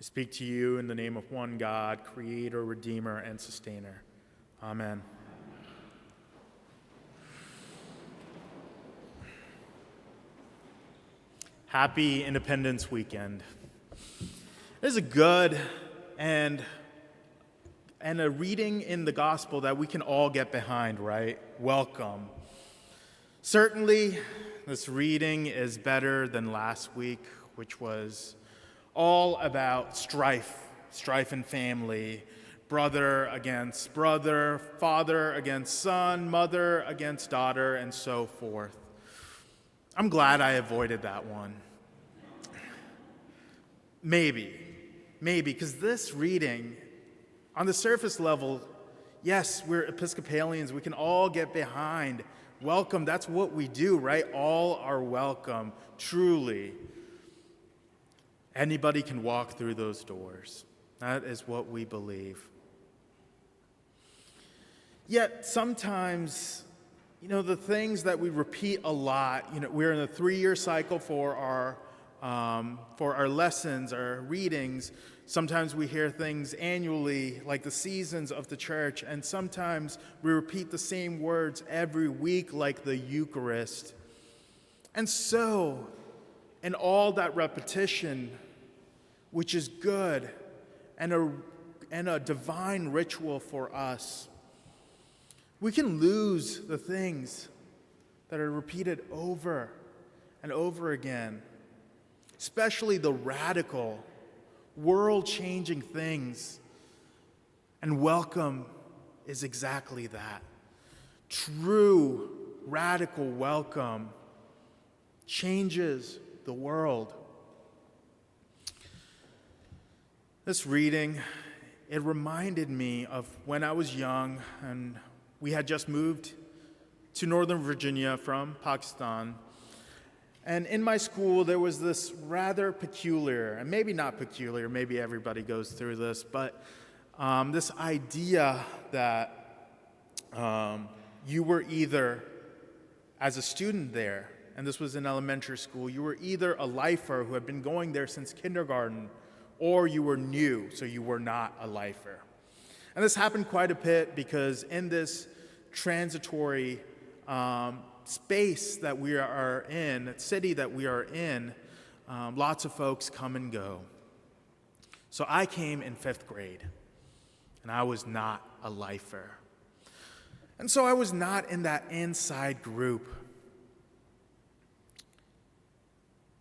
speak to you in the name of one God, Creator, Redeemer, and Sustainer. Amen. Happy Independence Weekend. There's a good and a reading in the gospel that we can all get behind, right? Welcome. Certainly, this reading is better than last week, which was all about strife in family, brother against brother, father against son, mother against daughter, and so forth. I'm glad I avoided that one. Maybe, because this reading, on the surface level, yes, we're Episcopalians, we can all get behind. Welcome, that's what we do, right? All are welcome, truly. Anybody can walk through those doors. That is what we believe. Yet sometimes, the things that we repeat a lot, we're in a 3-year cycle for our lessons, our readings. Sometimes we hear things annually, like the seasons of the church, and sometimes we repeat the same words every week, like the Eucharist. And so, in all that repetition, which is good and a divine ritual for us, we can lose the things that are repeated over and over again, especially the radical, world-changing things. And welcome is exactly that. True, radical welcome changes the world. This reading, it reminded me of when I was young and we had just moved to Northern Virginia from Pakistan. And in my school, there was this rather peculiar, and maybe not peculiar, maybe everybody goes through this, but this idea that you were either, as a student there, and this was in elementary school, you were either a lifer who had been going there since kindergarten, or you were new, so you were not a lifer. And this happened quite a bit because in this transitory space that we are in, city that we are in, lots of folks come and go. So I came in 5th grade, and I was not a lifer. And so I was not in that inside group.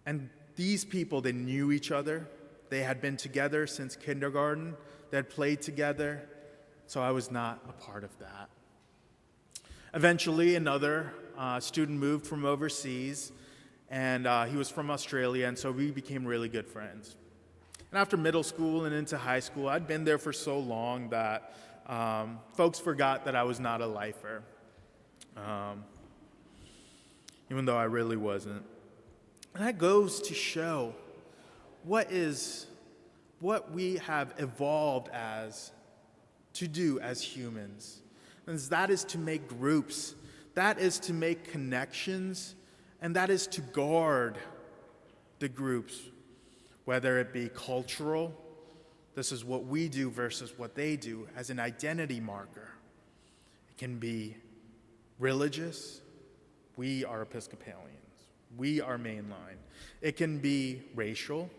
And these people, they knew each other. They had been together since kindergarten. They had played together. So I was not a part of that. Eventually, another student moved from overseas, and he was from Australia, and so we became really good friends. And after middle school and into high school, I'd been there for so long that folks forgot that I was not a lifer, even though I really wasn't. And that goes to show what we have evolved to do as humans. And that is to make groups, that is to make connections, and that is to guard the groups, whether it be cultural, this is what we do versus what they do, as an identity marker. It can be religious, we are Episcopalians, we are mainline. It can be racial,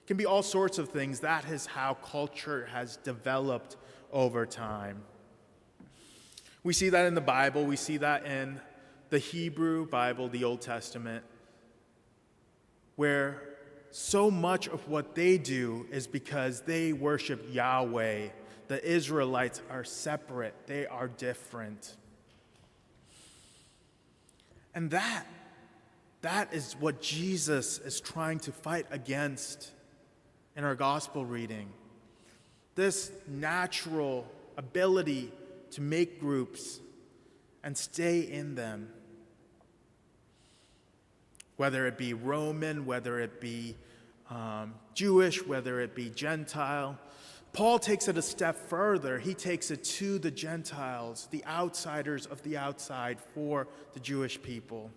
it can be all sorts of things. That is how culture has developed over time. We see that in the Bible. We see that in the Hebrew Bible, the Old Testament, where so much of what they do is because they worship Yahweh. The Israelites are separate. They are different. And that is what Jesus is trying to fight against in our gospel reading. This natural ability to make groups and stay in them. Whether it be Roman, whether it be Jewish, whether it be Gentile. Paul takes it a step further. He takes it to the Gentiles, the outsiders of the outside for the Jewish people.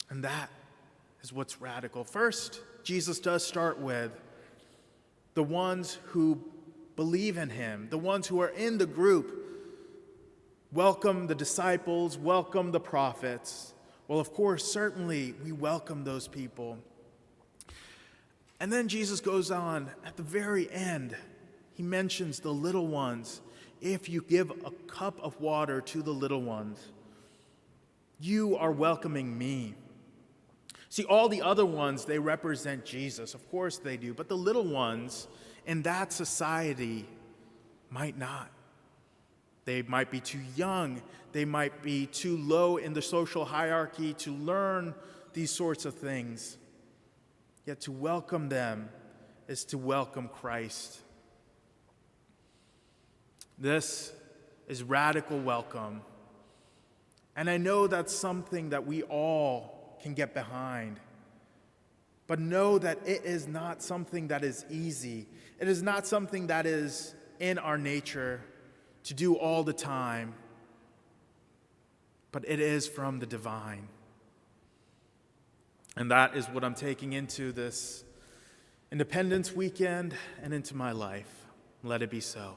And is what's radical. First, Jesus does start with the ones who believe in him, the ones who are in the group. Welcome the disciples, welcome the prophets. Well, of course, certainly we welcome those people. And then Jesus goes on at the very end. He mentions the little ones. If you give a cup of water to the little ones, you are welcoming me. See, all the other ones, they represent Jesus. Of course they do. But the little ones in that society might not. They might be too young. They might be too low in the social hierarchy to learn these sorts of things. Yet to welcome them is to welcome Christ. This is radical welcome. And I know that's something that we all can get behind. But know that it is not something that is easy. It is not something that is in our nature to do all the time. But it is from the divine. And that is what I'm taking into this Independence weekend and into my life. Let it be so.